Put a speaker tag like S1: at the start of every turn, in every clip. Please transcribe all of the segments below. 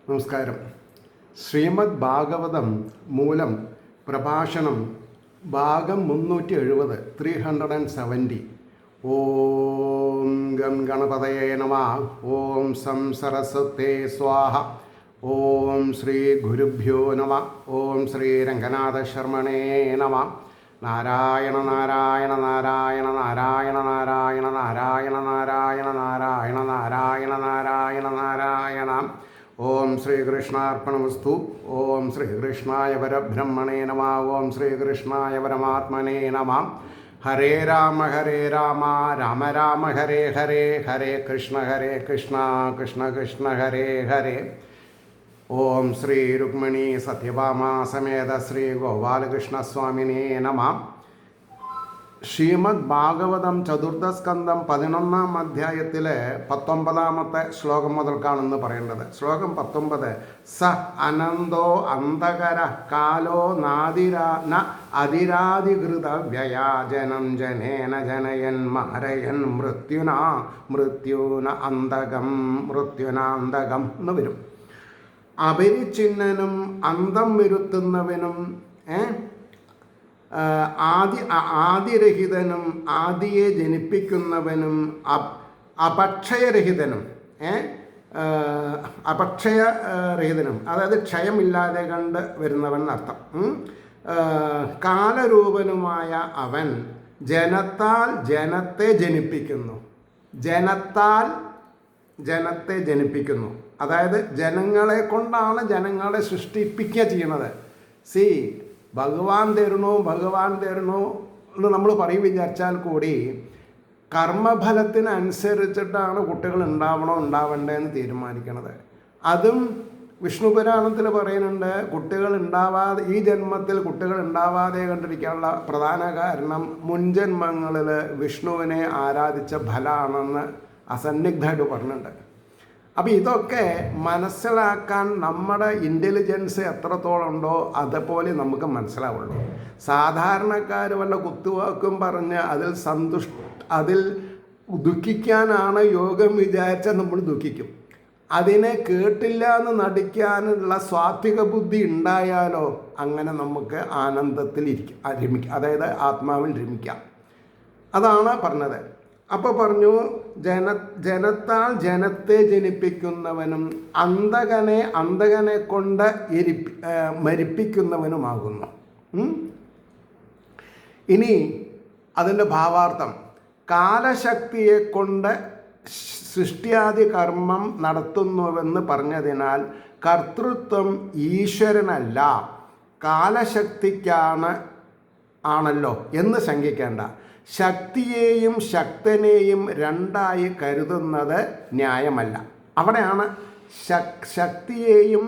S1: നമസ്കാരം. ശ്രീമദ് ഭാഗവതം മൂലം പ്രഭാഷണം ഭാഗം 370 370. ഓം ഗം ഗണപതയേ നമഃ. ഓം സം സരസ്വതേ സ്വാഹ. ഓം ശ്രീ ഗുരുഭ്യോ നമഃ. ഓം ശ്രീ രംഗനാഥ ശർമ്മണേ നമഃ. നാരായണ നാരായണ നാരായണ നാരായണ നാരായണ നാരായണ നാരായണ നാരായണ നാരായണ നാരായണ നാരായണ. ഓം ശ്രീകൃഷ്ണാർപ്പണമസ്തു. ഓം ശ്രീകൃഷ്ണായ പരബ്രഹ്മണേ നമഃ. ഓം ശ്രീകൃഷ്ണായ പരമാത്മനേ നമഃ. ഹരേ രാമ രാമ രാമ ഹരേ ഹരേ, ഹരേ കൃഷ്ണ കൃഷ്ണ കൃഷ്ണ ഹരേ ഹരേ. ഓം ശ്രീ രുക്മിണി സത്യഭാമ സമേത ശ്രീ ഗോപാലകൃഷ്ണസ്വാമിനേ നമഃ. ശ്രീമദ് ഭാഗവതം ചതുർത്ഥസ്കന്ധം 11-ാം അധ്യായത്തിലെ 19-ാമത്തെ ശ്ലോകം മുതൽക്കാണെന്ന് പറയേണ്ടത്. ശ്ലോകം 19. സ അനന്തോ അന്ധകര കാലോ നാദിരാ അതിരാതികൃത വ്യയാജനം ജനേന ജനയൻ മഹരയൻ മൃത്യുന അന്തകം എന്ന് വരും. അപരിച്ഛിന്നനും അന്തം വരുത്തുന്നവനും ആദിരഹിതനും ആദിയെ ജനിപ്പിക്കുന്നവനും അപക്ഷയരഹിതനും അപക്ഷയരഹിതനും, അതായത് ക്ഷയമില്ലാതെ കണ്ട് വരുന്നവൻ എന്നർത്ഥം. കാലരൂപനുമായ അവൻ ജനത്താൽ ജനത്തെ ജനിപ്പിക്കുന്നു. അതായത് ജനങ്ങളെ കൊണ്ടാണ് ജനങ്ങളെ സൃഷ്ടിപ്പിക്കുക ചെയ്യണത്. ഭഗവാൻ തരണു എന്ന് നമ്മൾ പറയും വിചാരിച്ചാൽ കൂടി കർമ്മഫലത്തിനനുസരിച്ചിട്ടാണ് കുട്ടികൾ ഉണ്ടാവണ്ടേന്ന് തീരുമാനിക്കണത്. അതും വിഷ്ണു പുരാണത്തിൽ പറയുന്നുണ്ട്, ഈ ജന്മത്തിൽ കുട്ടികൾ ഉണ്ടാവാതെ കണ്ടിരിക്കാനുള്ള പ്രധാന കാരണം മുൻജന്മങ്ങളിൽ വിഷ്ണുവിനെ ആരാധിച്ച ഫലമാണെന്ന് അസന്നിഗ്ധമായിട്ട് പറഞ്ഞിട്ടുണ്ട്. അപ്പോൾ ഇതൊക്കെ മനസ്സിലാക്കാൻ നമ്മുടെ ഇൻ്റലിജൻസ് എത്രത്തോളം ഉണ്ടോ അതുപോലെ നമുക്ക് മനസ്സിലാവുള്ളൂ. സാധാരണക്കാർ വല്ല കുത്തുവാക്കും പറഞ്ഞ് അതിൽ ദുഃഖിക്കാനാണ് യോഗം വിചാരിച്ചാൽ നമ്മൾ ദുഃഖിക്കും. അതിനെ കേട്ടില്ല എന്ന് നടിക്കാനുള്ള സ്വാത്വിക ബുദ്ധി ഉണ്ടായാലോ അങ്ങനെ നമുക്ക് ആനന്ദത്തിൽ രമിക്കാം, അതായത് ആത്മാവിൽ രമിക്കാം. അതാണ് പറഞ്ഞത്. അപ്പോൾ പറഞ്ഞു, ജനത്താൽ ജനത്തെ ജനിപ്പിക്കുന്നവനും അന്തകനെ കൊണ്ട് മരിപ്പിക്കുന്നവനുമാകുന്നു. ഇനി അതിൻ്റെ ഭാവാർത്ഥം, കാലശക്തിയെ കൊണ്ട് സൃഷ്ടിയാദി കർമ്മം നടത്തുന്നുവെന്ന് പറഞ്ഞതിനാൽ കർത്തൃത്വം ഈശ്വരനല്ല ആണല്ലോ എന്ന് ശങ്കിക്കേണ്ട. ശക്തിയെയും ശക്തനെയും രണ്ടായി കരുതുന്നത് ന്യായമല്ല. അവിടെയാണ് ശക്തിയെയും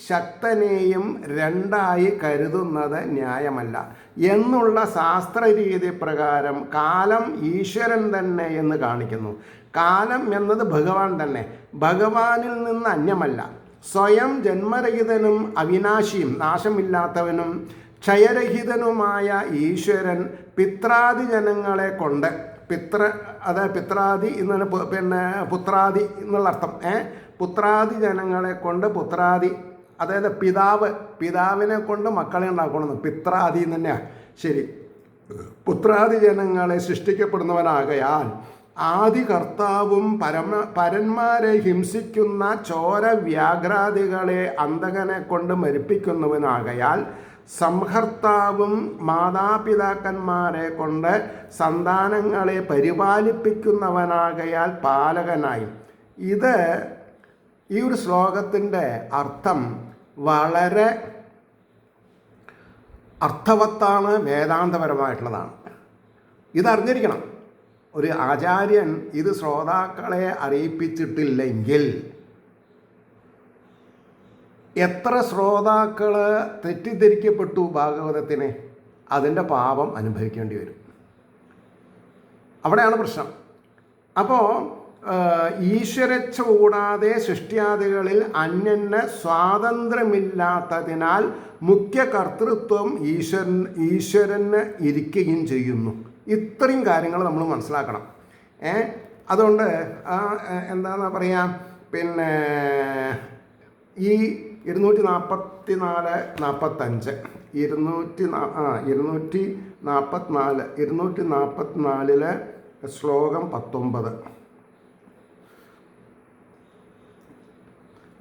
S1: ശക്തനെയും രണ്ടായി കരുതുന്നത് ന്യായമല്ല എന്നുള്ള ശാസ്ത്രരീതി പ്രകാരം കാലം ഈശ്വരൻ തന്നെ എന്ന് കാണിക്കുന്നു. കാലം എന്നത് ഭഗവാൻ തന്നെ, ഭഗവാനിൽ നിന്ന് അന്യമല്ല. സ്വയം ജന്മരഹിതനും അവിനാശിയും നാശമില്ലാത്തവനും ക്ഷയരഹിതനുമായ ഈശ്വരൻ പിത്രാദി ജനങ്ങളെ കൊണ്ട് പിത്രാദി എന്നാണ് പുത്രാദി എന്നുള്ള അർത്ഥം. പുത്രാദി ജനങ്ങളെ കൊണ്ട് അതായത് പിതാവിനെ കൊണ്ട് മക്കളെ ഉണ്ടാക്കണമെന്ന് പിത്രാദി തന്നെയാണ് ശരി. പുത്രാദി ജനങ്ങളെ സൃഷ്ടിക്കപ്പെടുന്നവനാകയാൽ ആദികർത്താവും പരന്മാരെ ഹിംസിക്കുന്ന ചോര വ്യാഘ്രാദികളെ അന്തകനെ കൊണ്ട് മരിപ്പിക്കുന്നവനാകയാൽ സംഹർത്താവും മാതാപിതാക്കന്മാരെ കൊണ്ട് സന്താനങ്ങളെ പരിപാലിപ്പിക്കുന്നവനാകയാൽ പാലകനായും. ഈ ഒരു ശ്ലോകത്തിൻ്റെ അർത്ഥം വളരെ അർത്ഥവത്താണ്, വേദാന്തപരമായിട്ടുള്ളതാണ്. ഇതറിഞ്ഞിരിക്കണം. ഒരു ആചാര്യൻ ഇത് ശ്രോതാക്കളെ അറിയിപ്പിച്ചിട്ടില്ലെങ്കിൽ എത്ര ശ്രോതാക്കൾ തെറ്റിദ്ധരിക്കപ്പെട്ടു ഭാഗവതത്തിനെ, അതിൻ്റെ പാപം അനുഭവിക്കേണ്ടി വരും. അവിടെയാണ് പ്രശ്നം. അപ്പോൾ ഈശ്വരച്ഛ കൂടാതെ സൃഷ്ടിയാദികളിൽ അന്യന് സ്വാതന്ത്ര്യമില്ലാത്തതിനാൽ മുഖ്യ കർത്തൃത്വം ഈശ്വരന് ഇരിക്കുകയും ചെയ്യുന്നു. ഇത്രയും കാര്യങ്ങൾ നമ്മൾ മനസ്സിലാക്കണം. അതുകൊണ്ട് എന്താണെന്ന് പറയാം, ഈ 244 45 244 ശ്ലോകം 19.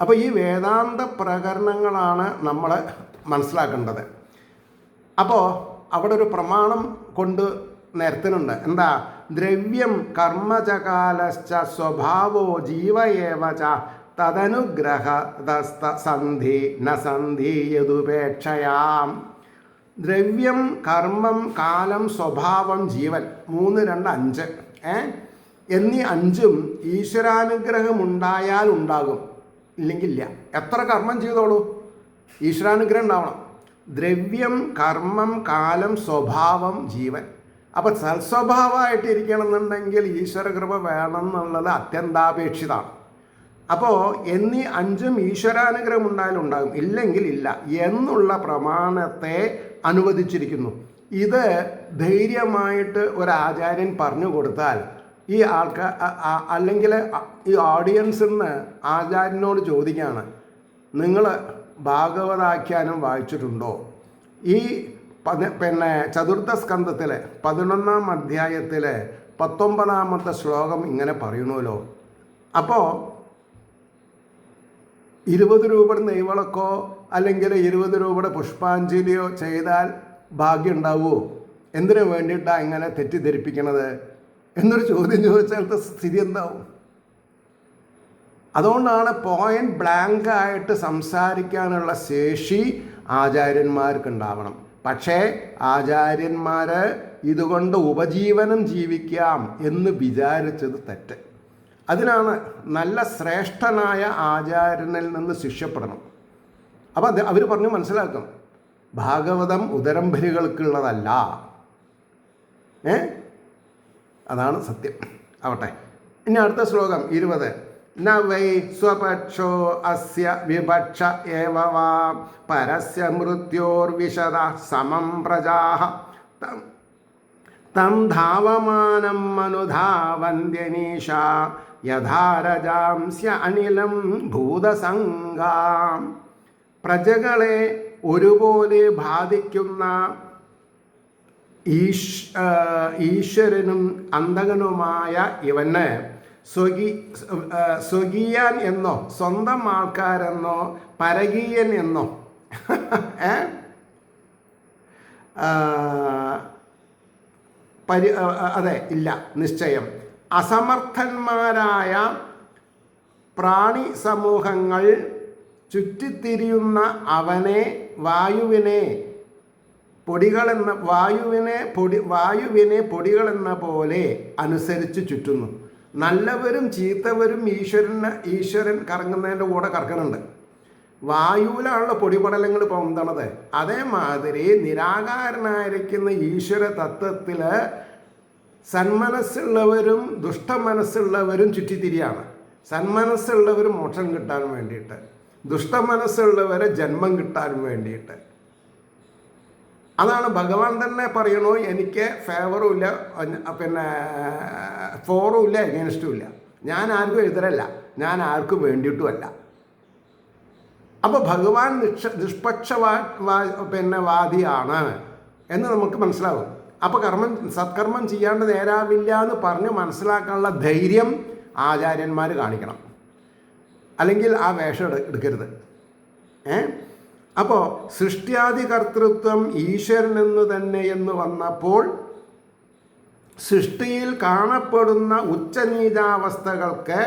S1: അപ്പോൾ ഈ വേദാന്ത പ്രകരണങ്ങളാണ് നമ്മൾ മനസ്സിലാക്കേണ്ടത്. അപ്പോൾ അവിടെ ഒരു പ്രമാണം കൊണ്ട് നിരത്തുന്നുണ്ട്. എന്താ? ദ്രവ്യം കർമ്മചകാലശ്ച സ്വഭാവോ ജീവയേവ ച തദനുഗ്രഹ സന്ധി ന സന്ധീയതുപേക്ഷയാം. ദ്രവ്യം, കർമ്മം, കാലം, സ്വഭാവം, ജീവൻ 3, 2, 5 എന്നീ 5ഉം ഈശ്വരാനുഗ്രഹം ഉണ്ടായാൽ ഉണ്ടാകും, ഇല്ലെങ്കിൽ ഇല്ല. എത്ര കർമ്മം ചെയ്തോളൂ, ഈശ്വരാനുഗ്രഹം ഉണ്ടാവണം. ദ്രവ്യം, കർമ്മം, കാലം, സ്വഭാവം, ജീവൻ. അപ്പോൾ സൽസ്വഭാവമായിട്ട് ഇരിക്കണമെന്നുണ്ടെങ്കിൽ ഈശ്വരകൃപ വേണം എന്നുള്ളത് അത്യന്താപേക്ഷിതമാണ്. അപ്പോൾ എന്നീ 5ഉം ഈശ്വരാനുഗ്രഹം ഉണ്ടായാലും ഉണ്ടാകും, ഇല്ലെങ്കിൽ ഇല്ല എന്നുള്ള പ്രമാണത്തെ അനുവദിച്ചിരിക്കുന്നു. ഇത് ധൈര്യമായിട്ട് ഒരാചാര്യൻ പറഞ്ഞു കൊടുത്താൽ ഈ ആൾക്കാർ, അല്ലെങ്കിൽ ഈ ഓഡിയൻസിൽ നിന്ന് ആചാര്യനോട് ചോദിക്കുകയാണ്, നിങ്ങൾ ഭാഗവതാഖ്യാനം വായിച്ചിട്ടുണ്ടോ? ഈ ചതുർത്ഥ സ്കന്ധത്തിലെ 11ാം അധ്യായത്തിലെ 19ാമത്തെ ശ്ലോകം ഇങ്ങനെ പറയണമല്ലോ. അപ്പോൾ 20 രൂപയുടെ നെയ്വിളക്കോ അല്ലെങ്കിൽ 20 രൂപയുടെ പുഷ്പാഞ്ജലിയോ ചെയ്താൽ ഭാഗ്യം ഉണ്ടാവുമോ? എന്തിനു വേണ്ടിയിട്ടാണ് ഇങ്ങനെ തെറ്റിദ്ധരിപ്പിക്കണത് എന്നൊരു ചോദ്യം ചോദിച്ചാലത്തെ സ്ഥിതി എന്താവും? അതുകൊണ്ടാണ് പോയിന്റ് ബ്ലാങ്ക് ആയിട്ട് സംസാരിക്കാനുള്ള ശേഷി ആചാര്യന്മാർക്ക് ഉണ്ടാവണം. പക്ഷേ ആചാര്യന്മാർ ഇതുകൊണ്ട് ഉപജീവനം ജീവിക്കാം എന്ന് വിചാരിച്ചത് തെറ്റ്. അതിനാണ് നല്ല ശ്രേഷ്ഠനായ ആചാര്യനിൽ നിന്ന് ശിഷ്യപ്പെടണം. അപ്പോൾ അവർ പറഞ്ഞു മനസ്സിലാക്കും, ഭാഗവതം ഉദരംഭരികൾക്കുള്ളതല്ല. അതാണ് സത്യം. ആവട്ടെ. ഇനി അടുത്ത ശ്ലോകം 20. ന വൈ സ്വപക്ഷോ അസ്യ വിപക്ഷ ഏവ വാ പരസ്യ മൃത്യോർവിശദ സമം പ്രജാഃ തം ധാവമാനം അനുധാവന്ത്യനീശ യഥാരജാംസ്യ അനിലം ഭൂതസംഗാം. പ്രജകളെ ഒരുപോലെ ബാധിക്കുന്ന ഈശ്വരനും അന്തകനുമായ ഇവന് സ്വകീയൻ എന്നോ സ്വന്തം ആൾക്കാരെന്നോ പരകീയൻ എന്നോ അതെ ഇല്ല, നിശ്ചയം. അസമർത്ഥന്മാരായ പ്രാണി സമൂഹങ്ങൾ ചുറ്റിത്തിരിയുന്ന അവനെ വായുവിനെ പൊടികളെന്ന പോലെ അനുസരിച്ച് ചുറ്റുന്നു. നല്ലവരും ചീത്തവരും ഈശ്വരൻ കറങ്ങുന്നതിൻ്റെ കൂടെ കറക്കുന്നുണ്ട്. വായുവിലാണുള്ള പൊടിപടലങ്ങൾ പൊന്തണത്. അതേമാതിരി നിരാകാരനായിരിക്കുന്ന ഈശ്വര തത്വത്തിൽ സന്മനസ്സുള്ളവരും ദുഷ്ടമനസ്സുള്ളവരും ചുറ്റിത്തിരിയാണ്. സന്മനസ്സുള്ളവർ മോക്ഷം കിട്ടാൻ വേണ്ടിയിട്ട്, ദുഷ്ടമനസ്സുള്ളവരെ ജന്മം കിട്ടാൻ വേണ്ടിയിട്ട്. അതാണ് ഭഗവാൻ തന്നെ പറയണോ, എനിക്ക് ഫേവറും ഇല്ല, ഫോറും ഇല്ല, എഗൈൻസ്റ്റും ഇല്ല. ഞാൻ ആർക്കും എതിരല്ല, ഞാൻ ആർക്കും വേണ്ടിയിട്ടുമല്ല. അപ്പോൾ ഭഗവാൻ വാദിയാണ് എന്ന് നമുക്ക് മനസ്സിലാവും. അപ്പോൾ സത്കർമ്മം ചെയ്യാണ്ട് നേരാവില്ല എന്ന് പറഞ്ഞ് മനസ്സിലാക്കാനുള്ള ധൈര്യം ആചാര്യന്മാർ കാണിക്കണം. അല്ലെങ്കിൽ ആ വേഷം എടുക്കരുത്. അപ്പോൾ സൃഷ്ട്യാദി കർത്തൃത്വം ഈശ്വരനെന്ന് തന്നെ എന്ന് വന്നപ്പോൾ സൃഷ്ടിയിൽ കാണപ്പെടുന്ന ഉച്ചനീചാവസ്ഥകൾക്ക്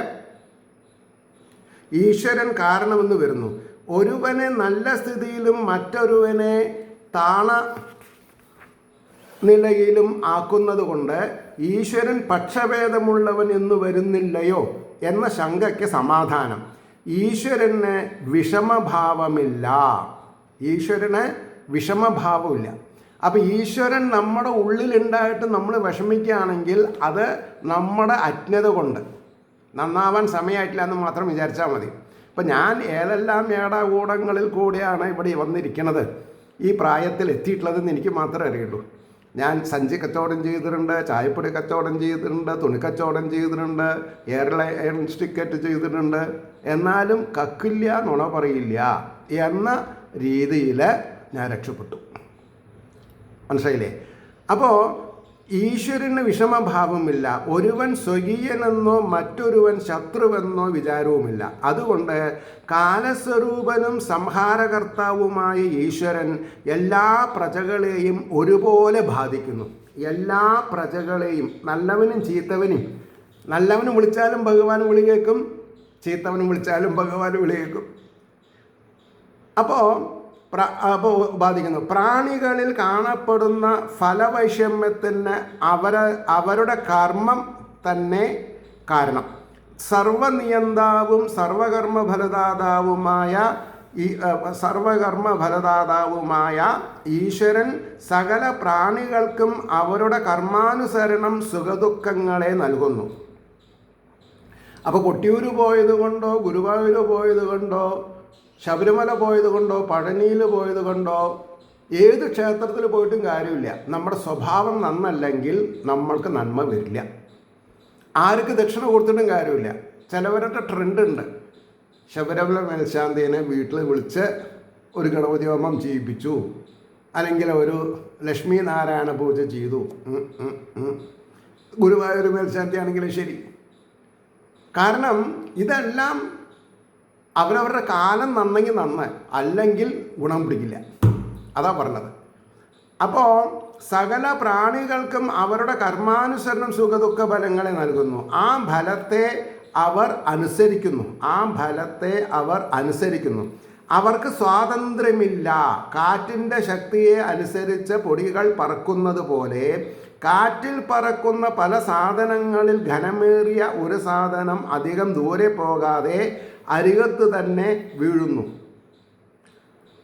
S1: ഈശ്വരൻ കാരണമെന്ന് വരുന്നു. ഒരുവനെ നല്ല സ്ഥിതിയിലും മറ്റൊരുവനെ താണ നിലയിലും ആക്കുന്നത് കൊണ്ട് ഈശ്വരൻ പക്ഷഭേദമുള്ളവൻ എന്ന് വരുന്നില്ലയോ എന്ന ശങ്കയ്ക്ക് സമാധാനം. ഈശ്വരന് വിഷമഭാവമില്ല. ഈശ്വരന് വിഷമഭാവമില്ല. അപ്പം ഈശ്വരൻ നമ്മുടെ ഉള്ളിലുണ്ടായിട്ട് നമ്മൾ വിഷമിക്കുകയാണെങ്കിൽ അത് നമ്മുടെ അജ്ഞത കൊണ്ട്, നന്നാവാൻ സമയമായിട്ടില്ല എന്ന് മാത്രം വിചാരിച്ചാൽ മതി. ഇപ്പം ഞാൻ ഏതെല്ലാം ഏടാകൂടങ്ങളിൽ കൂടിയാണ് ഇവിടെ വന്നിരിക്കുന്നത്, ഈ പ്രായത്തിൽ എത്തിയിട്ടുള്ളതെന്ന് എനിക്ക് മാത്രമേ അറിയുള്ളൂ. ഞാൻ സഞ്ചി കച്ചവടം ചെയ്തിട്ടുണ്ട്, ചായപ്പൊടി കച്ചവടം ചെയ്തിട്ടുണ്ട്, തുണിക്കച്ചവടം ചെയ്തിട്ടുണ്ട്, എയർലൈൻ ടിക്കറ്റ് ചെയ്തിട്ടുണ്ട്. എന്നാലും കക്കില്ല, നുണ പറയില്ല എന്ന രീതിയിൽ ഞാൻ രക്ഷപ്പെട്ടു. മനസ്സിലായില്ലേ? അപ്പോൾ ഈശ്വരന് വിഷമഭാവമില്ല. ഒരുവൻ സ്വകീയനെന്നോ മറ്റൊരുവൻ ശത്രുവെന്നോ വിചാരവുമില്ല. അതുകൊണ്ട് കാലസ്വരൂപനും സംഹാരകർത്താവുമായ ഈശ്വരൻ എല്ലാ പ്രജകളെയും ഒരുപോലെ ബാധിക്കുന്നു. എല്ലാ പ്രജകളെയും, നല്ലവനും ചീത്തവനും. നല്ലവനും വിളിച്ചാലും ഭഗവാൻ വിളി കേൾക്കും, ചീത്തവനും വിളിച്ചാലും ഭഗവാൻ വിളി കേൾക്കും. അപ്പോൾ ബാധിക്കുന്നു. പ്രാണികളിൽ കാണപ്പെടുന്ന ഫലവൈഷമ്യത്തിന് അവരുടെ കർമ്മം തന്നെ കാരണം. സർവനിയന്താവും സർവകർമ്മഫലദാതാവുമായ ഈശ്വരൻ സകല പ്രാണികൾക്കും അവരുടെ കർമാനുസരണം സുഖദുഃഖങ്ങളെ നൽകുന്നു. അപ്പോൾ കൊട്ടിയൂർ പോയത് കൊണ്ടോ, ഗുരുവായൂർ പോയത് കൊണ്ടോ, ശബരിമല പോയത് കൊണ്ടോ, പഴനിയിൽ പോയത് കൊണ്ടോ, ഏത് ക്ഷേത്രത്തിൽ പോയിട്ടും കാര്യമില്ല. നമ്മുടെ സ്വഭാവം നന്നല്ലെങ്കിൽ നമ്മൾക്ക് നന്മ വരില്ല. ആർക്ക് ദക്ഷിണ കൊടുത്തിട്ടും കാര്യമില്ല. ചിലവരുടെ ട്രെൻഡുണ്ട്. ശബരിമല മേൽശാന്തിനെ വീട്ടിൽ വിളിച്ച് ഒരു ഗണപതി ഹോമം ചെയ്യിപ്പിച്ചു, അല്ലെങ്കിൽ ഒരു ലക്ഷ്മി നാരായണ പൂജ ചെയ്തു. ഗുരുവായൂർ മേൽശാന്തി ആണെങ്കിലും ശരി. കാരണം ഇതെല്ലാം അവരവരുടെ കാലം നന്നെങ്കിൽ നന്ന്, അല്ലെങ്കിൽ ഗുണം പിടിക്കില്ല. അതാ പറഞ്ഞത്. അപ്പോൾ സകല പ്രാണികൾക്കും അവരുടെ കർമാനുസരണം സുഖദുഃഖ ഫലങ്ങളെ നൽകുന്നു. ആ ഫലത്തെ അവർ അനുസരിക്കുന്നു. അവർക്ക് സ്വാതന്ത്ര്യമില്ല. കാറ്റിൻ്റെ ശക്തിയെ അനുസരിച്ച് പൊടികൾ പറക്കുന്നത് പോലെ കാറ്റിൽ പറക്കുന്ന പല സാധനങ്ങളിൽ ഘനമേറിയ ഒരു സാധനം അധികം ദൂരെ പോകാതെ അരികത്ത് തന്നെ വീഴുന്നു.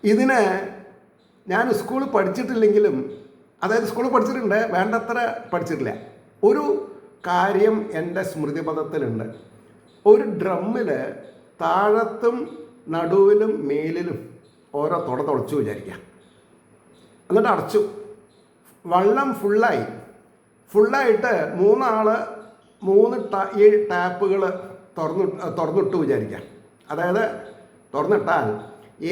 S1: ഇതിന് ഞാൻ സ്കൂളിൽ പഠിച്ചിട്ടില്ലെങ്കിലും, അതായത് സ്കൂളിൽ പഠിച്ചിട്ടുണ്ട്, വേണ്ടത്ര പഠിച്ചിട്ടില്ല. ഒരു കാര്യം എൻ്റെ സ്മൃതിപഥത്തിലുണ്ട്. ഒരു ഡ്രമ്മിൽ താഴത്തും നടുവിലും മേലിലും ഓരോ തുളച്ചു വിചാരിക്കുക. എന്നിട്ട് അടച്ചു. വെള്ളം ഫുള്ളായിട്ട് ഈ ടാപ്പുകൾ തുറന്നിട്ട് വിചാരിക്കാം. അതായത് തുറന്നിട്ടാൽ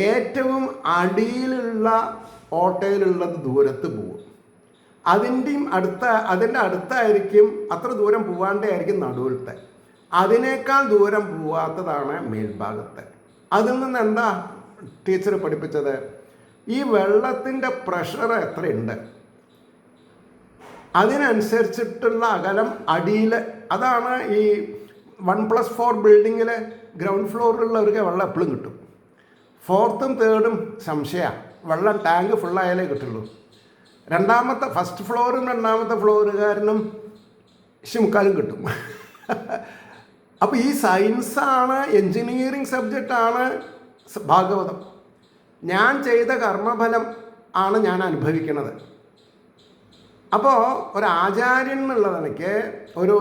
S1: ഏറ്റവും അടിയിലുള്ള ഓട്ടയിലുള്ളത് ദൂരത്ത് പോകും. അതിൻ്റെ അടുത്തായിരിക്കും, അത്ര ദൂരം പോകാണ്ടായിരിക്കും നടുവിലത്തെ. അതിനേക്കാൾ ദൂരം പോവാത്തതാണ് മേൽഭാഗത്ത്. അതിൽ നിന്ന് എന്താ ടീച്ചർ പഠിപ്പിച്ചത്? ഈ വെള്ളത്തിൻ്റെ പ്രഷർ എത്രയുണ്ട് അതിനനുസരിച്ചിട്ടുള്ള അകലം അടിയിൽ. അതാണ് ഈ 1+4 ബിൽഡിങ്ങിൽ ഗ്രൗണ്ട് ഫ്ലോറിലുള്ളവർക്ക് വെള്ളം എപ്പോഴും കിട്ടും. 4th 3rd സംശയമാണ്. വെള്ളം ടാങ്ക് ഫുള്ളായാലേ കിട്ടുള്ളൂ. ഫസ്റ്റ് ഫ്ലോറും 2ാമത്തെ ഫ്ലോറുകാരനും മുക്കാലും കിട്ടും. അപ്പോൾ ഈ സയൻസാണ്, എൻജിനീയറിങ് സബ്ജക്റ്റാണ് ഭാഗവതം. ഞാൻ ചെയ്ത കർമ്മഫലം ആണ് ഞാൻ അനുഭവിക്കുന്നത്. അപ്പോൾ ഒരാചാര്യൻ എന്നുള്ള നിലയ്ക്ക്, ഒരു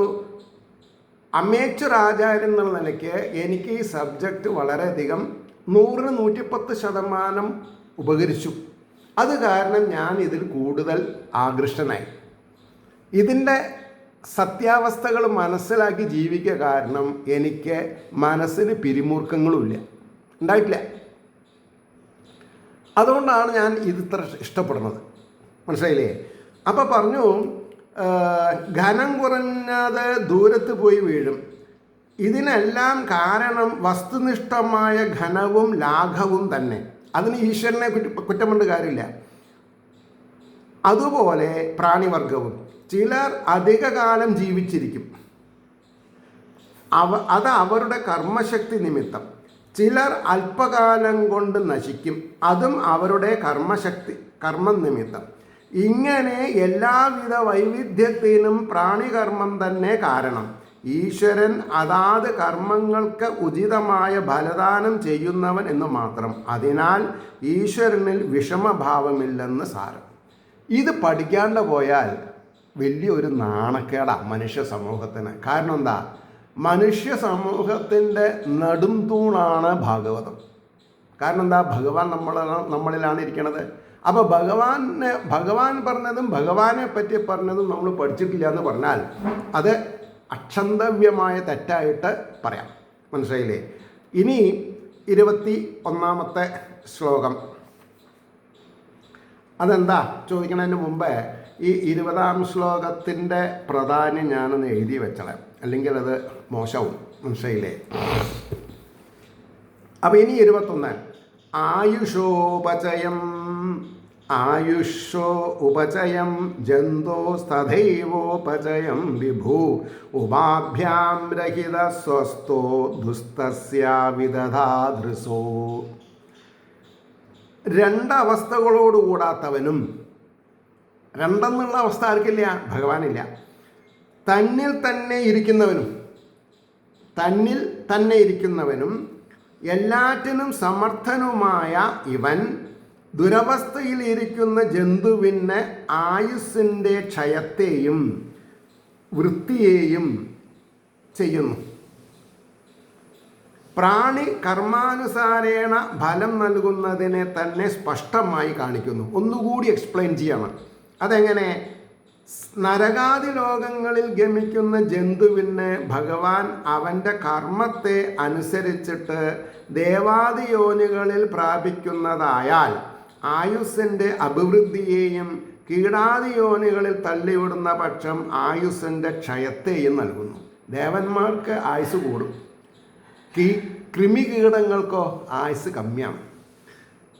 S1: അമേച്വർ ആചാര്യൻ എന്നുള്ള നിലയ്ക്ക് എനിക്ക് ഈ സബ്ജക്റ്റ് വളരെയധികം 100-110% ഉപകരിച്ചു. അത് കാരണം ഞാൻ ഇതിൽ കൂടുതൽ ആകൃഷ്ടനായി. ഇതിൻ്റെ സത്യാവസ്ഥകൾ മനസ്സിലാക്കി ജീവിക്കുക കാരണം എനിക്ക് മനസ്സിന് പിരിമുറുക്കങ്ങളുമില്ല, ഉണ്ടായിട്ടില്ല. അതുകൊണ്ടാണ് ഞാൻ ഇതിത്ര ഇഷ്ടപ്പെടുന്നത്. മനസ്സിലായില്ലേ? അപ്പോൾ പറഞ്ഞു, ഘനം കുറഞ്ഞത് ദൂരത്ത് പോയി വീഴും. ഇതിനെല്ലാം കാരണം വസ്തുനിഷ്ഠമായ ഘനവും ലാഘവും തന്നെ. അതിന് ഈശ്വരനെ കുറ്റം കൊണ്ട് കാര്യമില്ല. അതുപോലെ പ്രാണിവർഗവും. ചിലർ അധികകാലം ജീവിച്ചിരിക്കും, അത് അവരുടെ കർമ്മശക്തി നിമിത്തം. ചിലർ അല്പകാലം കൊണ്ട് നശിക്കും, അതും അവരുടെ കർമ്മ നിമിത്തം. ഇങ്ങനെ എല്ലാവിധ വൈവിധ്യത്തിനും പ്രാണികർമ്മം തന്നെ കാരണം. ഈശ്വരൻ അതാത് കർമ്മങ്ങൾക്ക് ഉചിതമായ ഫലദാനം ചെയ്യുന്നവൻ എന്ന് മാത്രം. അതിനാൽ ഈശ്വരനിൽ വിഷമഭാവമില്ലെന്ന് സാരം. ഇത് പഠിക്കാണ്ട് പോയാൽ വലിയൊരു നാണക്കേടാണ് മനുഷ്യ സമൂഹത്തിന്. കാരണം എന്താ? മനുഷ്യ സമൂഹത്തിൻ്റെ നെടുംതൂണാണ് ഭാഗവതം. കാരണം എന്താ? ഭഗവാൻ നമ്മളിലാണ് ഇരിക്കണത്. അപ്പോൾ ഭഗവാൻ പറഞ്ഞതും ഭഗവാനെ പറ്റി പറഞ്ഞതും നമ്മൾ പഠിച്ചിട്ടില്ല എന്ന് പറഞ്ഞാൽ അത് അക്ഷന്തവ്യമായ തെറ്റായിട്ട് പറയാം. മനസ്സിലായില്ലേ? ഇനി 21-ാമത്തെ ശ്ലോകം. അതെന്താ ചോദിക്കുന്നതിന് മുമ്പേ ഈ 20-ാം ശ്ലോകത്തിൻ്റെ പ്രാധാന്യം ഞാനൊന്ന് എഴുതി വെച്ചളാം, അല്ലെങ്കിൽ അത് മോശവും. മനസ്സിലായില്ലേ? അപ്പോൾ ഇനി 21. ആയുഷോ ഉപചയം ജന്തോസ്തഥൈവോപചയം വിഭു ഉപാഭ്യാം രഹിത സ്വസ്ഥോ ദുസ്തസ്യാവിദധാദൃസോ. രണ്ടവസ്ഥകളോടുകൂടാത്തവനും, രണ്ടെന്നുള്ള അവസ്ഥ ആർക്കില്ല? ഭഗവാനില്ല. തന്നിൽ തന്നെ ഇരിക്കുന്നവനും എല്ലാറ്റിനും സമർത്ഥനുമായ ഇവൻ ദുരവസ്ഥയിലിരിക്കുന്ന ജന്തുവിന് ആയുസ്സിൻ്റെ ക്ഷയത്തെയും വൃത്തിയെയും ചെയ്യുന്നു. പ്രാണി കർമാനുസാരേണ ഫലം നൽകുന്നതിനെ തന്നെ സ്പഷ്ടമായി കാണിക്കുന്നു. ഒന്നുകൂടി എക്സ്പ്ലെയിൻ ചെയ്യണം. അതെങ്ങനെ? നരകാദി ലോകങ്ങളിൽ ഗമിക്കുന്ന ജന്തുവിന് ഭഗവാൻ അവൻ്റെ കർമ്മത്തെ അനുസരിച്ചിട്ട് ദേവാദിയോനികളിൽ പ്രാപിക്കുന്നതായാൽ ആയുസ്സിൻ്റെ അഭിവൃദ്ധിയെയും കീടാദിയോനികളിൽ തള്ളിവിടുന്ന പക്ഷം ആയുസ്സിൻ്റെ ക്ഷയത്തെയും നൽകുന്നു. ദേവന്മാർക്ക് ആയുസ് കൂടും, കൃമികീടങ്ങൾക്കോ ആയുസ് കമ്മിയാണ്.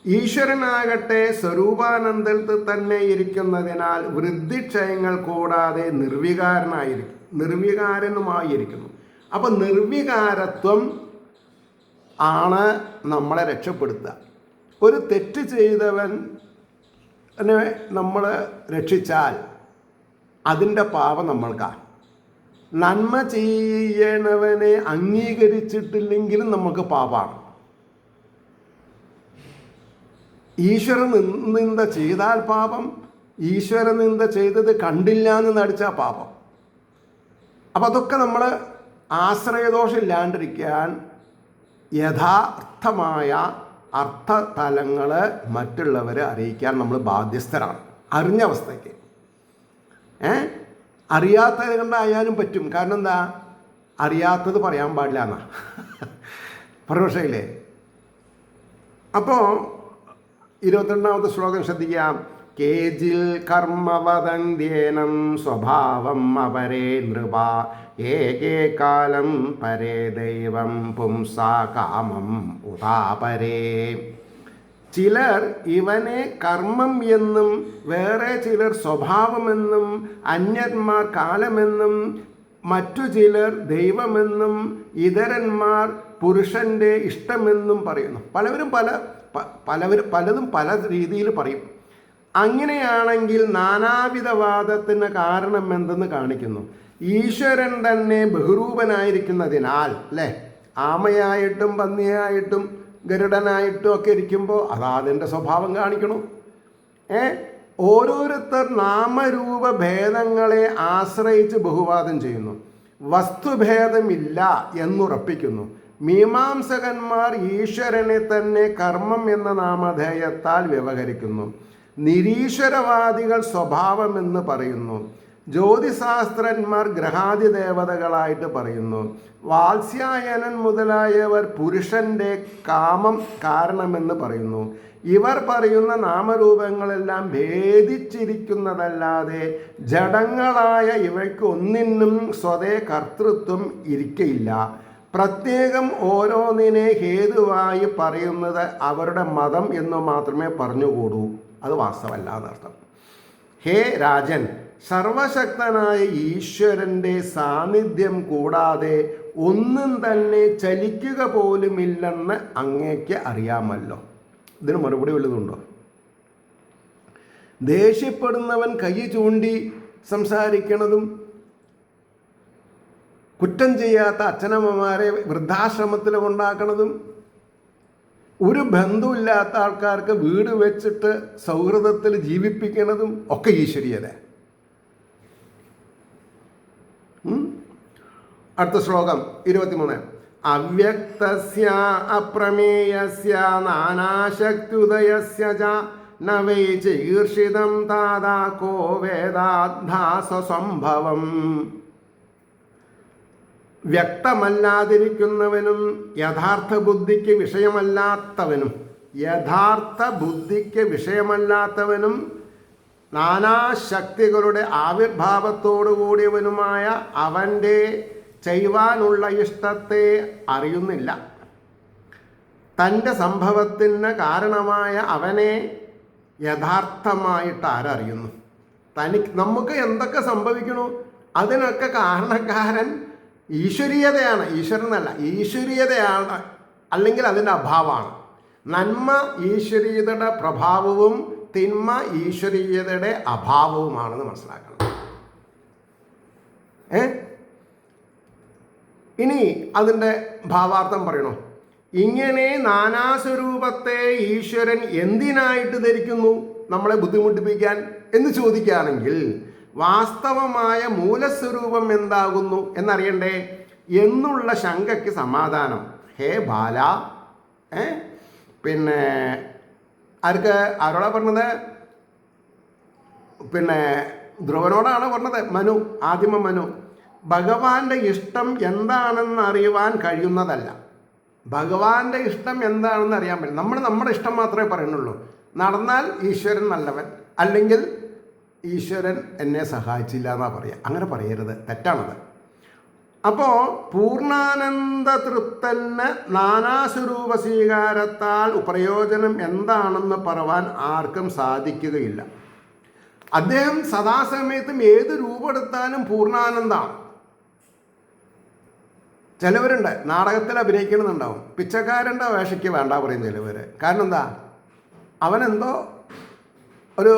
S1: ഈശ്വരനാകട്ടെ സ്വരൂപാനന്ദത്തിൽ തന്നെ ഇരിക്കുന്നതിനാൽ വൃദ്ധിക്ഷയങ്ങൾ കൂടാതെ നിർവികാരനുമായിരിക്കുന്നു. അപ്പം നിർവികാരത്വം ആണ് നമ്മളെ രക്ഷപ്പെടുത്തുക. ഒരു തെറ്റ് ചെയ്തവനെ നമ്മൾ രക്ഷിച്ചാൽ അതിൻ്റെ പാപം നമ്മൾക്കാണ്. നന്മ ചെയ്യണവനെ അംഗീകരിച്ചിട്ടില്ലെങ്കിലും നമുക്ക് പാപമാണ്. ഈശ്വര നിന്ദ ചെയ്താൽ പാപം, ഈശ്വര നിന്ദ ചെയ്തത് കണ്ടില്ല എന്ന് നടിച്ചാൽ പാപം. അപ്പം അതൊക്കെ നമ്മൾ ആശ്രയദോഷം ഇല്ലാണ്ടിരിക്കാൻ യഥാർത്ഥമായ അർത്ഥതലങ്ങൾ മറ്റുള്ളവരെ അറിയിക്കാൻ നമ്മൾ ബാധ്യസ്ഥരാണ്. അറിഞ്ഞ അവസ്ഥയ്ക്ക് അറിയാത്തത് കൊണ്ടായാലും പറ്റും. കാരണം എന്താ? അറിയാത്തത് പറയാൻ പാടില്ല എന്നാ പ്രവേശയില്ലേ? അപ്പോൾ 22-ാമത്തെ ശ്ലോകം ശ്രദ്ധിക്കാം. കേജിൽ കർമ്മവദന്ത്യേനം സ്വഭാവം അപരേ നൃപ ഏകേ കാലം പരേ ദൈവം പുംസാ കാമം ഉദാപരേ. ചിലർ ഇവനെ കർമ്മം എന്നും വേറെ ചിലർ സ്വഭാവമെന്നും അന്യന്മാർ കാലമെന്നും മറ്റു ചിലർ ദൈവമെന്നും ഇതരന്മാർ പുരുഷൻ്റെ ഇഷ്ടമെന്നും പറയുന്നു. പലതും പല രീതിയിൽ പറയും. അങ്ങനെയാണെങ്കിൽ നാനാവിധവാദത്തിന് കാരണം എന്തെന്ന് കാണിക്കുന്നു. ഈശ്വരൻ തന്നെ ബഹുരൂപനായിരിക്കുന്നതിനാൽ, അല്ലേ, ആമയായിട്ടും പന്നിയായിട്ടും ഗരുഡനായിട്ടും ഒക്കെ ഇരിക്കുമ്പോൾ അതിൻ്റെ സ്വഭാവം കാണിക്കണം. ഓരോരുത്തർ നാമരൂപ ഭേദങ്ങളെ ആശ്രയിച്ച് ബഹുവാദം ചെയ്യുന്നു. വസ്തുഭേദമില്ല എന്നുറപ്പിക്കുന്നു. മീമാംസകന്മാർ ഈശ്വരനെ തന്നെ കർമ്മം എന്ന നാമധേയത്താൽ വ്യവഹരിക്കുന്നു. നിരീശ്വരവാദികൾ സ്വഭാവമെന്ന് പറയുന്നു. ജ്യോതിശാസ്ത്രന്മാർ ഗ്രഹാദി ദേവതകളായിട്ട് പറയുന്നു. വാത്സ്യായനൻ മുതലായവർ പുരുഷൻ്റെ കാമം കാരണമെന്ന് പറയുന്നു. ഇവർ പറയുന്ന നാമരൂപങ്ങളെല്ലാം ഭേദിച്ചിരിക്കുന്നതല്ലാതെ ജഡങ്ങളായ ഇവയ്ക്ക് ഒന്നിനും സ്വതേ കർത്തൃത്വം ഇരിക്കയില്ല. പ്രത്യേകം ഓരോന്നിനെ ഹേതുവായി പറയുന്നത് അവരുടെ മതം എന്ന് മാത്രമേ പറഞ്ഞുകൂടൂ. അത് വാസ്തവമല്ല എന്നർത്ഥം. ഹേ രാജൻ, സർവശക്തനായ ഈശ്വരൻ്റെ സാന്നിധ്യം കൂടാതെ ഒന്നും തന്നെ ചലിക്കുക പോലുമില്ലെന്ന് അങ്ങേക്ക് അറിയാമല്ലോ. ഇതിന് മറുപടി വല്ലതുണ്ടോ? ദേഷ്യപ്പെടുന്നവൻ കൈ ചൂണ്ടി സംസാരിക്കണതും കുറ്റം ചെയ്യാത്ത അച്ഛനമ്മമാരെ വൃദ്ധാശ്രമത്തിൽ കൊണ്ടാക്കണതും ഒരു ബന്ധമില്ലാത്ത ആൾക്കാർക്ക് വീട് വെച്ചിട്ട് സൗഹൃദത്തിൽ ജീവിപ്പിക്കുന്നതും ഒക്കെ ഈശ്വരീയത. അടുത്ത ശ്ലോകം 23. അവ്യക്തസ്യ അപ്രമേയസ്യ നാനാശക്തിയുദയസ്യ ച ന വൈ ചികീർഷിതം താതാ കോ വേദാദ്ധാസ്വസംഭവം. വ്യക്തമല്ലാതിരിക്കുന്നവനും യഥാർത്ഥ ബുദ്ധിക്ക് വിഷയമല്ലാത്തവനും നാനാശക്തികളുടെ ആവിർഭാവത്തോടുകൂടിയവനുമായ അവൻ്റെ ചെയ്യുവാനുള്ള ഇഷ്ടത്തെ അറിയുന്നില്ല. തൻ്റെ സംഭവത്തിന് കാരണമായ അവനെ യഥാർത്ഥമായിട്ട് ആരറിയുന്നു? നമുക്ക് എന്തൊക്കെ സംഭവിക്കണു അതിനൊക്കെ കാരണക്കാരൻ ഈശ്വരീയതയാണ്. ഈശ്വരനല്ല, ഈശ്വരീയതയാണ്, അല്ലെങ്കിൽ അതിൻ്റെ അഭാവമാണ്. നന്മ ഈശ്വരീയതയുടെ പ്രഭാവവും തിന്മ ഈശ്വരീയതയുടെ അഭാവവുമാണെന്ന് മനസ്സിലാക്കണം. ഇനി അതിൻ്റെ ഭാവാർത്ഥം പറയണോ? ഇങ്ങനെ നാനാസ്വരൂപത്തെ ഈശ്വരൻ എന്തിനായിട്ട് ധരിക്കുന്നു നമ്മളെ ബുദ്ധിമുട്ടിപ്പിക്കാൻ എന്ന് ചോദിക്കുകയാണെങ്കിൽ വാസ്തവമായ മൂലസ്വരൂപം എന്താകുന്നു എന്നറിയണ്ടേ എന്നുള്ള ശങ്കയ്ക്ക് സമാധാനം ഹേ ബാല. പിന്നെ ആരോടാ പറഞ്ഞത്? പിന്നെ ധ്രുവനോടാണ് പറഞ്ഞത്. ആദിമ മനു. ഭഗവാന്റെ ഇഷ്ടം എന്താണെന്ന് അറിയുവാൻ കഴിയുന്നതല്ല. ഭഗവാന്റെ ഇഷ്ടം എന്താണെന്ന് അറിയാൻ പറ്റില്ല. നമ്മുടെ ഇഷ്ടം മാത്രമേ പറയുന്നുള്ളൂ. നടന്നാൽ ഈശ്വരൻ നല്ലവൻ, അല്ലെങ്കിൽ ഈശ്വരൻ എന്നെ സഹായിച്ചില്ല എന്നാ പറയുക. അങ്ങനെ പറയരുത്, തെറ്റാണത്. അപ്പോൾ പൂർണ്ണാനന്ദ തൃപ്തന് നാനാസ്വരൂപ സ്വീകാരത്താൽ പ്രയോജനം എന്താണെന്ന് പറവാൻ ആർക്കും സാധിക്കുകയില്ല. അദ്ദേഹം സദാസമയത്തും ഏത് രൂപമെടുത്താലും പൂർണ്ണാനന്ദമാണ്. ചിലവരുണ്ട് നാടകത്തിൽ അഭിനയിക്കണമെന്നുണ്ടാവും, പിച്ചക്കാരൻ്റെ വേഷയ്ക്ക് വേണ്ട പറയും ചിലവർ. കാരണം എന്താ? അവനെന്തോ ഒരു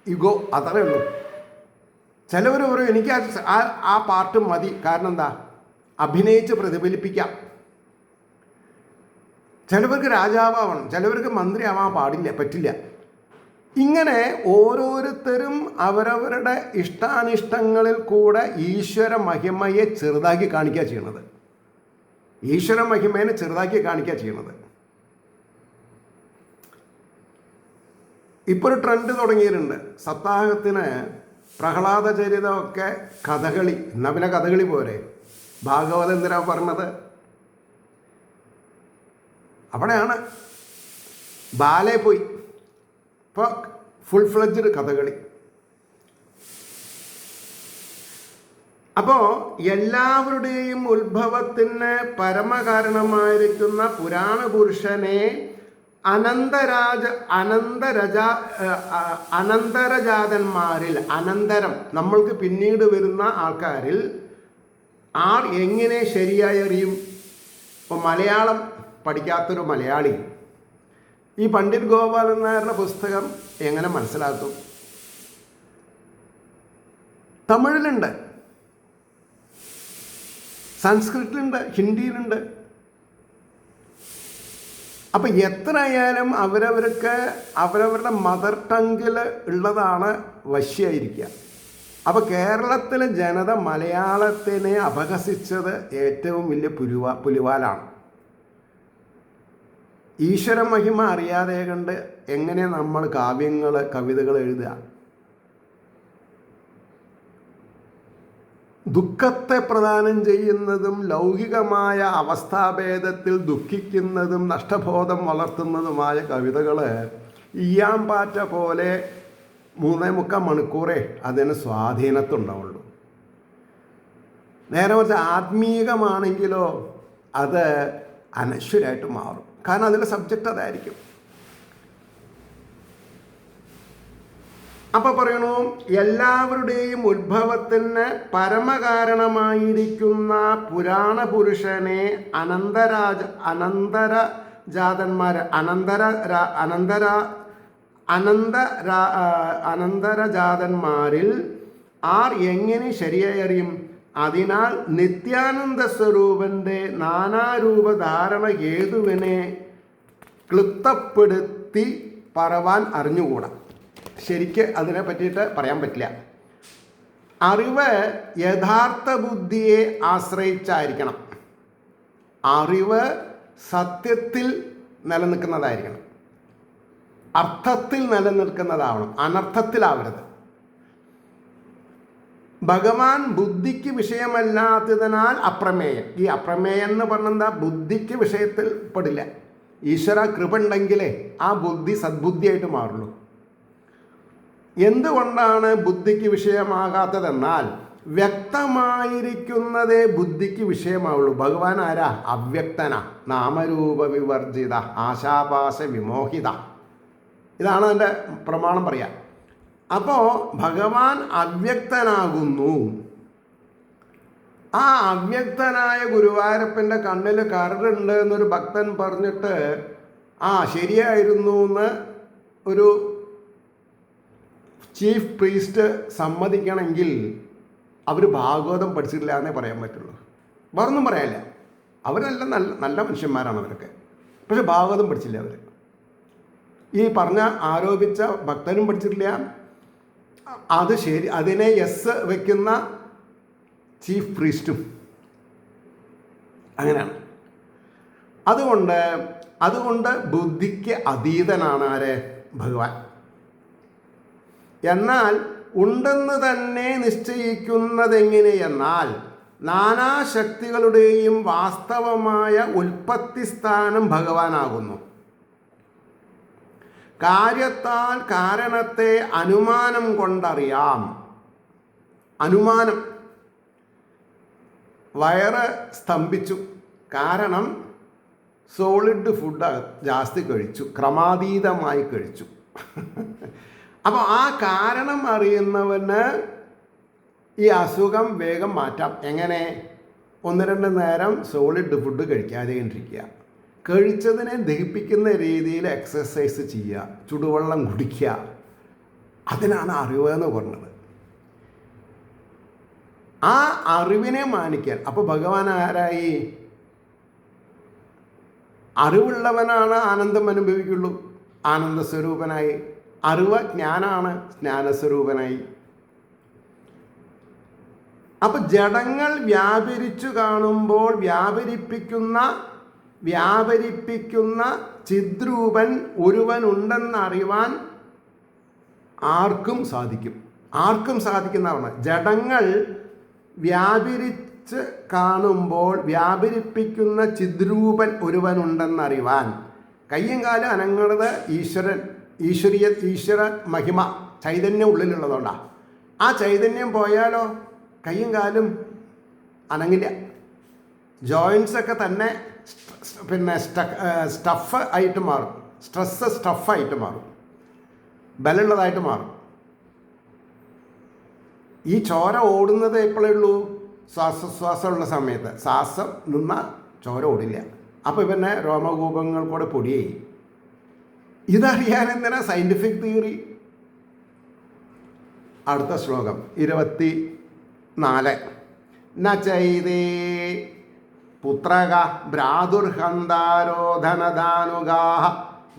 S1: ഇഗോ, അത്രേ ഉള്ളൂ. ചിലവർ പറയും എനിക്ക് ആ പാർട്ട് മതി. കാരണം എന്താ? അഭിനയിച്ച് പ്രതിഫലിപ്പിക്കാം. ചിലവർക്ക് രാജാവാവണം, ചിലവർക്ക് മന്ത്രി ആവാൻ പറ്റില്ല. ഇങ്ങനെ ഓരോരുത്തരും അവരവരുടെ ഇഷ്ടാനിഷ്ടങ്ങളിൽ കൂടെ ഈശ്വര മഹിമയെ ചെറുതാക്കി കാണിക്കുക ചെയ്യണത്. ഈശ്വര മഹിമയെ ചെറുതാക്കി കാണിക്കുക ചെയ്യണത്. ഇപ്പോൾ ഒരു ട്രെൻഡ് തുടങ്ങിയിട്ടുണ്ട്. സപ്താഹത്തിന് പ്രഹ്ലാദ ചരിതമൊക്കെ കഥകളി. എന്നാൽ പിന്നെ കഥകളി പോരെ? ഭാഗവതം എന്തിനാ പറഞ്ഞത്? അവിടെയാണ് ബാലെ പോയി. ഇപ്പോൾ ഫുൾ ഫ്ലെഡ്ജ്ഡ് കഥകളി. അപ്പോൾ എല്ലാവരുടെയും ഉത്ഭവത്തിന് പരമകാരണമായിരിക്കുന്ന പുരാണ പുരുഷനെ അനന്തരജാതന്മാരിൽ, അനന്തരം നമ്മൾക്ക് പിന്നീട് വരുന്ന ആൾക്കാരിൽ എങ്ങനെ ശരിയായി അറിയും? ഇപ്പോൾ മലയാളം പഠിക്കാത്തൊരു മലയാളി ഈ പണ്ഡിറ്റ് ഗോപാലൻ നായരുടെ പുസ്തകം എങ്ങനെ മനസ്സിലാക്കും? തമിഴിലുണ്ട്, സംസ്കൃതത്തിലുണ്ട്, ഹിന്ദിയിലുണ്ട്. അപ്പം എത്രയായാലും അവരവരുടെ മദർ ടങ്ങിൽ ഉള്ളതാണ് വശ്യായിരിക്കുക. അപ്പോൾ കേരളത്തിലെ ജനത മലയാളത്തിനെ അപഹസിച്ചത് ഏറ്റവും വലിയ പുലിവാലാണ്. ഈശ്വര മഹിമ അറിയാതെ കണ്ട് എങ്ങനെ നമ്മൾ കവിതകൾ എഴുതുക? ദുഃഖത്തെ പ്രദാനം ചെയ്യുന്നതും ലൗകികമായ അവസ്ഥാഭേദത്തിൽ ദുഃഖിക്കുന്നതും നഷ്ടബോധം വളർത്തുന്നതുമായ കവിതകൾ ഈയാമ്പാറ്റ പോലെ 3.25 മണിക്കൂറേ അതിന് സ്വാധീനത്തുണ്ടാവുള്ളൂ. നേരെ മറിച്ച് ആത്മീകമാണെങ്കിലോ അത് അനശ്വരമായിട്ട് മാറും. കാരണം അതിൻ്റെ സബ്ജക്റ്റ് അതായിരിക്കും. അപ്പോൾ പറയണു, എല്ലാവരുടെയും ഉത്ഭവത്തിന് പരമകാരണമായിരിക്കുന്ന പുരാണ പുരുഷനെ അനന്തരജാതന്മാരിൽ എങ്ങനെ ശരിയായി അറിയും? അതിനാൽ നിത്യാനന്ദ സ്വരൂപൻ്റെ നാനാരൂപധാരണ ഹേതുവിനെ ക്ലുപ്തപ്പെടുത്തി പറവാൻ അറിഞ്ഞുകൂടാ. ശരിക്ക് അതിനെ പറ്റിയിട്ട് പറയാൻ പറ്റില്ല. അറിവ് യഥാർത്ഥ ബുദ്ധിയെ ആശ്രയിച്ചായിരിക്കണം. അറിവ് സത്യത്തിൽ നിലനിൽക്കുന്നതായിരിക്കണം. അർത്ഥത്തിൽ നിലനിൽക്കുന്നതാവണം, അനർത്ഥത്തിലാവരുത്. ഭഗവാൻ ബുദ്ധിക്ക് വിഷയമല്ലാത്തതിനാൽ അപ്രമേയം. ഈ അപ്രമേയം എന്ന് പറഞ്ഞെന്താ? ബുദ്ധിക്ക് വിഷയത്തിൽ പെടില്ല. ഈശ്വര കൃപ ഉണ്ടെങ്കിലേ ആ ബുദ്ധി സദ്ബുദ്ധിയായിട്ട് മാറുള്ളൂ. എന്തുകൊണ്ടാണ് ബുദ്ധിക്ക് വിഷയമാകാത്തതെന്നാൽ വ്യക്തമായിരിക്കുന്നതേ ബുദ്ധിക്ക് വിഷയമാവുള്ളൂ. ഭഗവാൻ ആരാ? അവ്യക്തന, നാമരൂപ വിവർജിത, ആശാപാശ വിമോഹിത. ഇതാണ് അതിൻ്റെ പ്രമാണം പറയാം. അപ്പോൾ ഭഗവാൻ അവ്യക്തനാകുന്നു. ആ അവ്യക്തനായ ഗുരുവായൂരപ്പൻ്റെ കണ്ണിൽ കരടുണ്ട് എന്നൊരു ഭക്തൻ പറഞ്ഞിട്ട് ശരിയായിരുന്നു എന്ന് ഒരു ചീഫ് പ്രീസ്റ്റ് സമ്മതിക്കണമെങ്കിൽ അവർ ഭാഗവതം പഠിച്ചിട്ടില്ല എന്നേ പറയാൻ പറ്റുള്ളൂ. വേറൊന്നും പറയാനില്ല. അവരെല്ലാം നല്ല നല്ല മനുഷ്യന്മാരാണ് അവരൊക്കെ. പക്ഷെ ഭാഗവതം പഠിച്ചില്ല അവർ. ഈ പറഞ്ഞ ആരോപിച്ച ഭക്തനും പഠിച്ചിട്ടില്ല. അത് ശരി, അതിനെ യെസ് വയ്ക്കുന്ന ചീഫ് പ്രീസ്റ്റും അങ്ങനെയാണ്. അതുകൊണ്ട് ബുദ്ധിക്ക് അതീതനാണ് ആര്? ഭഗവാൻ. എന്നാൽ ഉണ്ടെന്ന് തന്നെ നിശ്ചയിക്കുന്നതെങ്ങനെയെന്നാൽ നാനാശക്തികളുടെയും വാസ്തവമായ ഉൽപ്പത്തി സ്ഥാനം ഭഗവാനാകുന്നു. കാര്യത്താൽ കാരണത്തെ അനുമാനം കൊണ്ടറിയാം. അനുമാനം. വയറ് സ്തംഭിച്ചു, കാരണം സോളിഡ് ഫുഡ് ജാസ്തി കഴിച്ചു, ക്രമാതീതമായി കഴിച്ചു. അപ്പോൾ ആ കാരണം അറിയുന്നവന് ഈ അസുഖം വേഗം മാറ്റാം. എങ്ങനെ? 1-2 നേരം സോളിഡ് ഫുഡ് കഴിക്കാതെ ഇരിക്കുക, കഴിച്ചതിനെ ദഹിപ്പിക്കുന്ന രീതിയിൽ എക്സസൈസ് ചെയ്യുക, ചുടുവെള്ളം കുടിക്കുക. അതിനാണ് അറിവ് എന്ന് പറഞ്ഞത്. ആ അറിവിനെ മാനിക്കാൻ. അപ്പോൾ ഭഗവാൻ ആരായി? അറിവുള്ളവനാണ് ആനന്ദം അനുഭവിക്കുള്ളൂ, ആനന്ദസ്വരൂപനായി. അറിവ് ജ്ഞാനാണ്, ജ്ഞാനസ്വരൂപനായി. അപ്പം ജഡങ്ങൾ വ്യാപരിച്ചു കാണുമ്പോൾ വ്യാപരിപ്പിക്കുന്ന ചിദ്രൂപൻ ഒരുവനുണ്ടെന്നറിവാൻ ആർക്കും സാധിക്കുന്നതാണ്. ജഡങ്ങൾ വ്യാപരിച്ച് കാണുമ്പോൾ വ്യാപരിപ്പിക്കുന്ന ചിദ്രൂപൻ ഒരുവനുണ്ടെന്നറിവാൻ. കയ്യും കാലും അനങ്ങുന്നത് ഈശ്വര മഹിമ ചൈതന്യം ഉള്ളിലുള്ളതുകൊണ്ടാണ്. ആ ചൈതന്യം പോയാലോ കയ്യും കാലും അനങ്ങില്ല. ജോയിൻസൊക്കെ തന്നെ സ്റ്റഫ് ആയിട്ട് മാറും, സ്റ്റഫായിട്ട് മാറും, ബലമുള്ളതായിട്ട് മാറും. ഈ ചോര ഓടുന്നത് എപ്പോഴേ ഉള്ളൂ? ശ്വാസമുള്ള സമയത്ത്. ശ്വാസം നിന്നാൽ ചോര ഓടില്ല. അപ്പോൾ പിന്നെ രോമകൂപങ്ങൾ കൂടെ പൊടിയായി. ഇതറിയാൻ എന്തിനാ സയൻറ്റിഫിക് തിയറി? അടുത്ത ശ്ലോകം 24. ന ചൈതേ പുത്രക ഭ്രാതുർഹന്താരോധനദാനുഗാഃ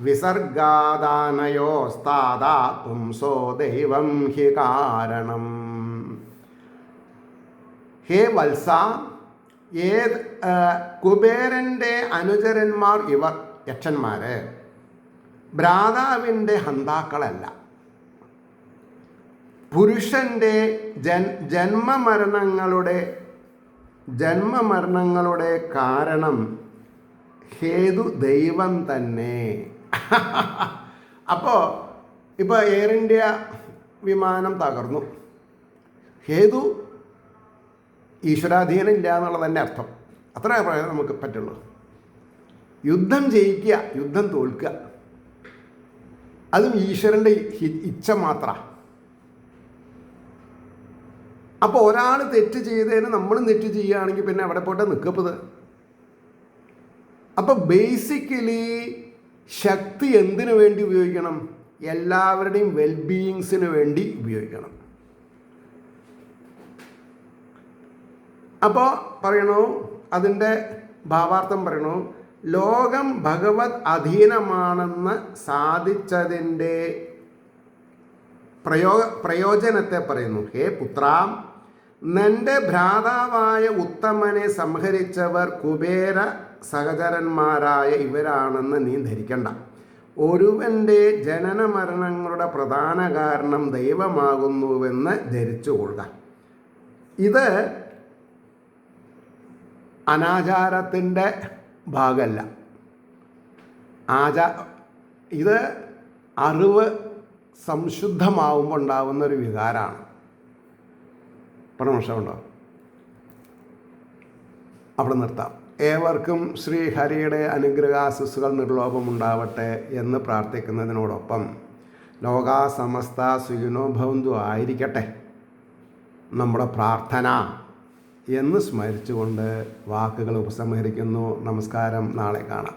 S1: വിസർഗാദാനയോസ്താദാ പുംസോ ദൈവം ഹി കാരണം. ഹേ വത്സ, കുബേരൻ്റെ അനുചരന്മാർ ഇവർ യക്ഷന്മാർ ഭ്രാതാവിൻ്റെ ഹന്താക്കളല്ല. പുരുഷൻ്റെ ജന്മമരണങ്ങളുടെ കാരണം ഹേതു ദൈവം തന്നെ. അപ്പോൾ ഇപ്പോൾ എയർ ഇന്ത്യ വിമാനം തകർന്നു. ഹേതു ഈശ്വരാധീനം ഇല്ല എന്നുള്ളതന്നെ അർത്ഥം. അത്ര നമുക്ക് പറ്റുള്ളൂ. യുദ്ധം ജയിക്കുക, യുദ്ധം തോൽക്കുക, അതും ഈശ്വരൻ്റെ ഇച്ഛ മാത്രമാണ്. അപ്പോൾ ഒരാൾ തെറ്റ് ചെയ്തതിന് നമ്മളും തെറ്റ് ചെയ്യുകയാണെങ്കിൽ പിന്നെ അവിടെ പോട്ടെ നിൽക്കപ്പത്. അപ്പോൾ ബേസിക്കലി ശക്തി എന്തിനു വേണ്ടി ഉപയോഗിക്കണം? എല്ലാവരുടെയും വെൽബീയിങ്സിന് വേണ്ടി ഉപയോഗിക്കണം. അപ്പോൾ പറയണു, അതിൻ്റെ ഭാവാർത്ഥം പറയണു, ലോകം ഭഗവത് അധീനമാണെന്ന് സാധിച്ചതിൻ്റെ പ്രയോജനത്തെ പറയുന്നു. ഹേ പുത്ര, നിന്റെ ഭ്രാതാവായ ഉത്തമനെ സംഹരിച്ചവർ കുബേര സഹചരന്മാരായ ഇവരാണെന്ന് നീ ധരിക്കണ്ട. ഒരുവൻ്റെ ജനന മരണങ്ങളുടെ പ്രധാന കാരണം ദൈവമാകുന്നുവെന്ന് ധരിച്ചുകൊള്ളുക. ഇത് അനാചാരത്തിൻ്റെ ഭാഗമല്ല. ഇത് അറിവ് സംശുദ്ധമാവുമ്പോൾ ഉണ്ടാകുന്നൊരു വികാരമാണ്. പരമർശമുണ്ടോ? അവിടെ നിർത്താം. ഏവർക്കും ശ്രീ ഹരിയുടെ അനുഗ്രഹാശിസ്സുകൾ നിർലോഭമുണ്ടാവട്ടെ എന്ന് പ്രാർത്ഥിക്കുന്നതിനോടൊപ്പം ലോകാ സമസ്ത സുഖിനോ ഭവന്തു ആയിരിക്കട്ടെ നമ്മുടെ പ്രാർത്ഥന എന്ന് സ്മരിച്ചുകൊണ്ട് വാക്കുകൾ ഉപസംഹരിക്കുന്നു. നമസ്കാരം. നാളെ കാണാം.